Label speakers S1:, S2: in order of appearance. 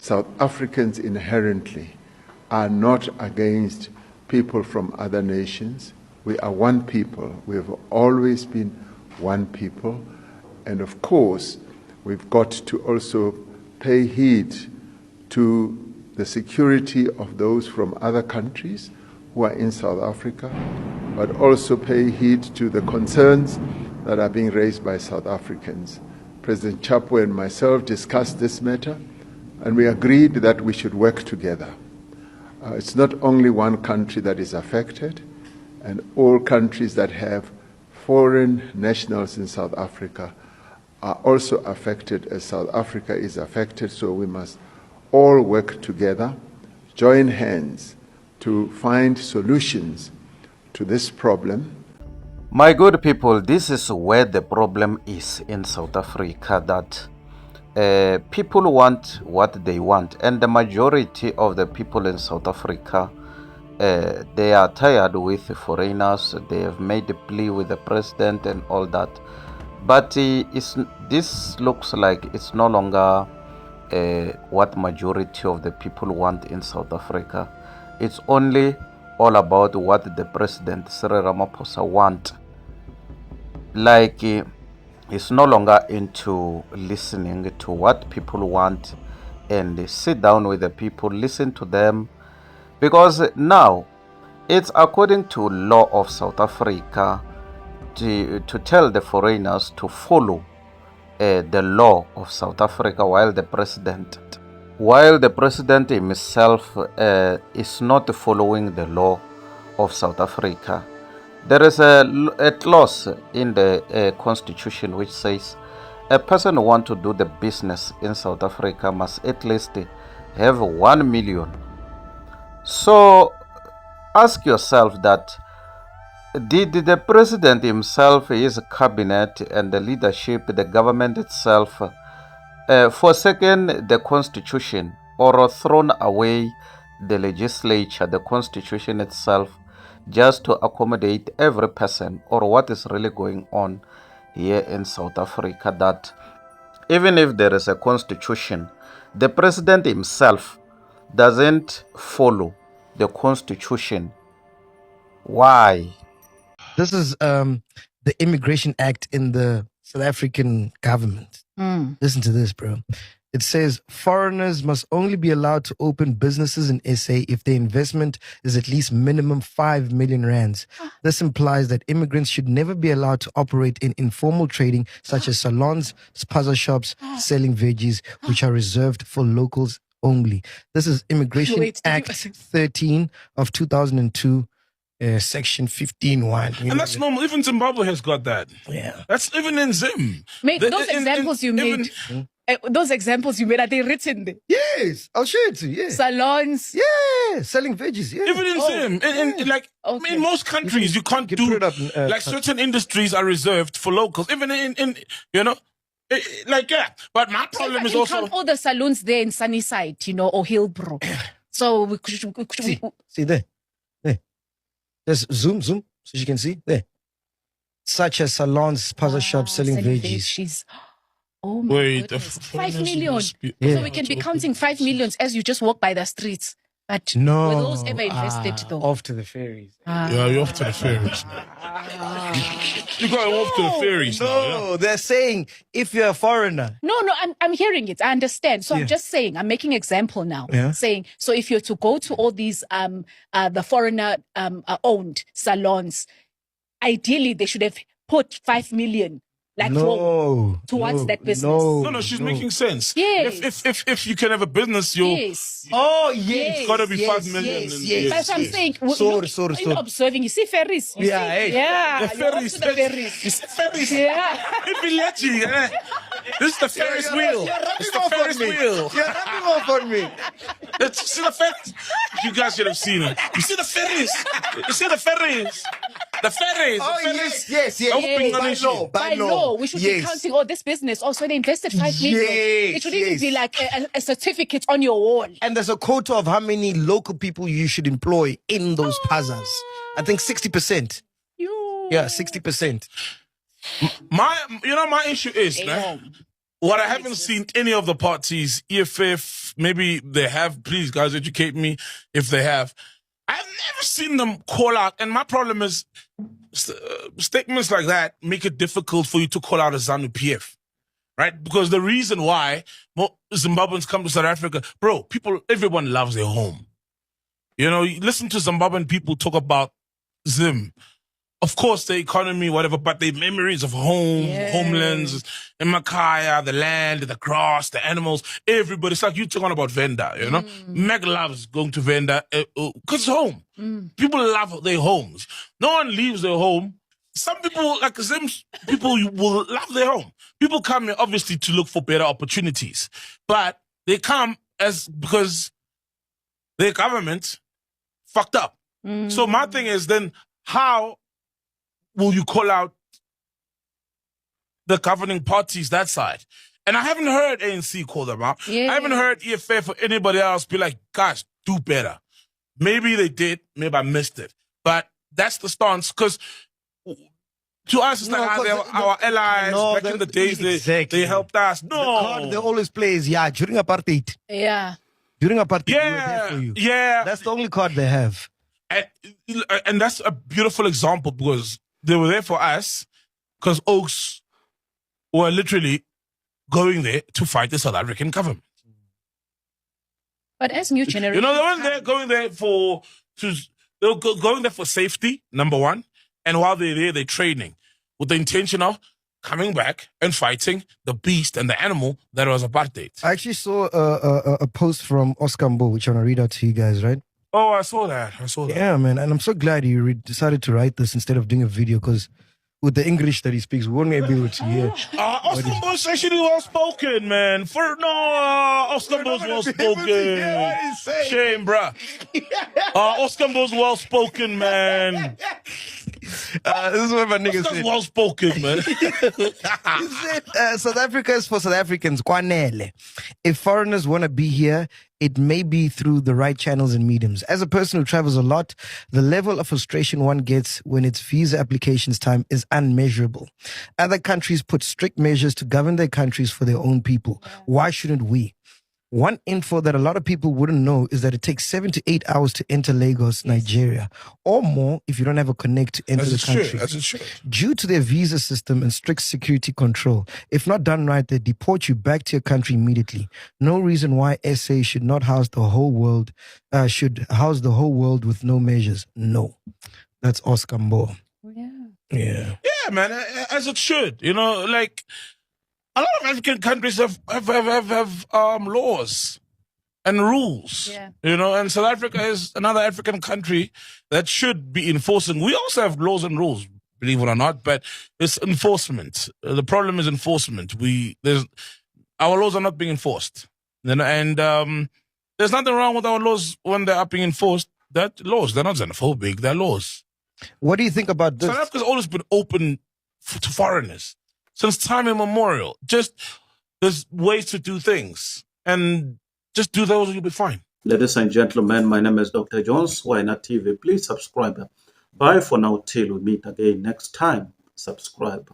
S1: South Africans inherently are not against people from other nations. We are one people. We have always been one people. And of course, we've got to also pay heed to the security of those from other countries who are in South Africa, but also pay heed to the concerns that are being raised by South Africans. President Chapo and myself discussed this matter, and we agreed that we should work together. It's not only one country that is affected, and all countries that have foreign nationals in South Africa are also affected as South Africa is affected, so we must all work together, join hands to find solutions to this problem.
S2: My good people, this is where the problem is in South Africa, that people want what they want, and the majority of the people in South Africa, they are tired with foreigners. They have made a plea with the president and all that, but this looks like it's no longer what majority of the people want in South Africa. It's only all about what the president Cyril Ramaphosa want. Like he's no longer into listening to what people want and sit down with the people, listen to them, because now it's according to law of South Africa to tell the foreigners to follow the law of South Africa, while the president himself is not following the law of South Africa. There is a clause in the constitution which says a person who wants to do the business in South Africa must at least have 1 million. So ask yourself that, did the president himself, his cabinet and the leadership, the government itself, forsaken the constitution or thrown away the legislature, the constitution itself, just to accommodate every person? Or what is really going on here in South Africa, that even if there is a constitution, the president himself doesn't follow the constitution? Why?
S3: This is the Immigration Act in the South African government. Listen to this, bro. It says foreigners must only be allowed to open businesses in SA if their investment is at least minimum 5 million rands. This implies that immigrants should never be allowed to operate in informal trading such as salons, spaza shops, selling veggies, which are reserved for locals only. This is Immigration Act 13 of 2002. Section 15.1.
S4: And that's normal. Even Zimbabwe has got that.
S3: Yeah.
S4: That's even in Zim.
S5: Mate, those examples you made, are they written there?
S3: Yes, I'll show it to you. Yeah.
S5: Salons.
S3: Yeah, selling veggies. Yeah.
S4: Even in Zim. In most countries, you can't do, certain industries are reserved for locals. Even in But my problem is also...
S5: all the salons there in Sunnyside, or Hillbrow. So we
S3: see there. Just zoom, so you can see there. Such as salons, spaza shops, selling veggies.
S5: Oh my goodness. 5 million. So we can be counting 5 millions as you just walk by the streets. But
S3: no,
S5: were those ever invested though?
S3: Off to the ferries.
S4: Yeah, you're off to the ferries. You're going off to the ferries.
S3: No, they're saying if you're a foreigner.
S5: No, I'm hearing it. I understand. So I'm just saying, I'm making example now.
S3: Yeah.
S5: Saying, so if you're to go to all these the foreigner owned salons, ideally they should have put 5 million towards that business.
S4: No, she's making sense.
S5: Yes.
S4: If you can have a business, you'll...
S5: Yes.
S3: Oh, yes.
S4: It's got to be 5 million.
S3: Yes.
S5: That's what I'm saying.
S3: Sorry.
S5: You're observing. You see ferries. You see? Yeah.
S4: The ferries.
S5: The ferries.
S4: You see ferries?
S5: Yeah.
S4: This is the Ferris wheel. It's the Ferris wheel.
S3: You're rubbing off on me.
S4: See the ferries? You guys should have seen it. You see the ferries? You see the ferries? The ferries.
S3: Oh,
S4: the ferries.
S3: Yes.
S5: By law, we should be counting all this business. Also, they invested 5 million. It should even be like a certificate on your wall.
S3: And there's a quota of how many local people you should employ in those plazas. I think 60%. Yeah, 60%.
S4: My issue is, man, what I haven't seen any of the parties, EFF, maybe they have, please guys educate me if they have. I've never seen them call out, and my problem is statements like that make it difficult for you to call out a ZANU-PF, right? Because the reason why Zimbabweans come to South Africa, bro, everyone loves their home. You know, you listen to Zimbabwean people talk about Zim. Of course, the economy, whatever, but the memories of home, homelands, Makaya, the land, the grass, the animals, everybody. It's like you talking about Venda, you know? Meg loves going to Venda because it's home. People love their homes. No one leaves their home. Some people, like Zim people, will love their home. People come here, obviously, to look for better opportunities. But they come because their government fucked up. So my thing is then, how will you call out the governing parties that side? And I haven't heard ANC call them out. I haven't heard EFF or anybody else be like, gosh, do better. Maybe they did. Maybe I missed it. But that's the stance. Because to us, it's like our allies back in the days, they helped us. No.
S3: The card they always play is, during apartheid.
S5: Yeah.
S3: During apartheid, we were there for you.
S4: Yeah.
S3: That's the only card they have.
S4: And that's a beautiful example because they were there for us because Oaks were literally going there to fight the South African government.
S5: But as new generation,
S4: you know, they weren't there going there they were going there for safety, number one. And while they're there, they're training with the intention of coming back and fighting the beast and the animal that was apartheid.
S3: I actually saw a post from Oscar Mbo, which I want to read out to you guys, right?
S4: Oh, I saw that.
S3: Yeah, man. And I'm so glad you decided to write this instead of doing a video because with the English that he speaks, we won't be able to hear.
S4: Oscar Mbo's actually well-spoken, man. Oscar Mbo's well-spoken. Shame, bruh. Oscar Mbo's well-spoken, man.
S3: This is what my niggas
S4: Oscar's
S3: said.
S4: well-spoken, man.
S3: He said, South Africa is for South Africans. Kwanele. If foreigners want to be here, it may be through the right channels and mediums. As a person who travels a lot, the level of frustration one gets when it's visa applications time is unmeasurable. Other countries put strict measures to govern their countries for their own people. Why shouldn't we? One info that a lot of people wouldn't know is that it takes 7 to 8 hours to enter Lagos, Nigeria, or more if you don't have a connect to enter the country.
S4: That's true.
S3: Due to their visa system and strict security control, if not done right, they deport you back to your country immediately. No reason why SA should not house the whole world, with no measures. No. That's Oscar Mbo. Yeah,
S4: man, as it should. You know, like, a lot of African countries have laws and rules, you know, and South Africa is another African country that should be enforcing. We also have laws and rules, believe it or not, but it's enforcement. The problem is enforcement. Our laws are not being enforced, you know, and there's nothing wrong with our laws when they are being enforced. They're not xenophobic, they're laws.
S3: What do you think about this?
S4: South Africa's always been open to foreigners. Since time immemorial, there's ways to do things, and just do those and you'll be fine.
S6: Ladies and gentlemen, my name is Dr. Jones, Why Not TV. Please subscribe. Bye for now till we meet again next time. Subscribe.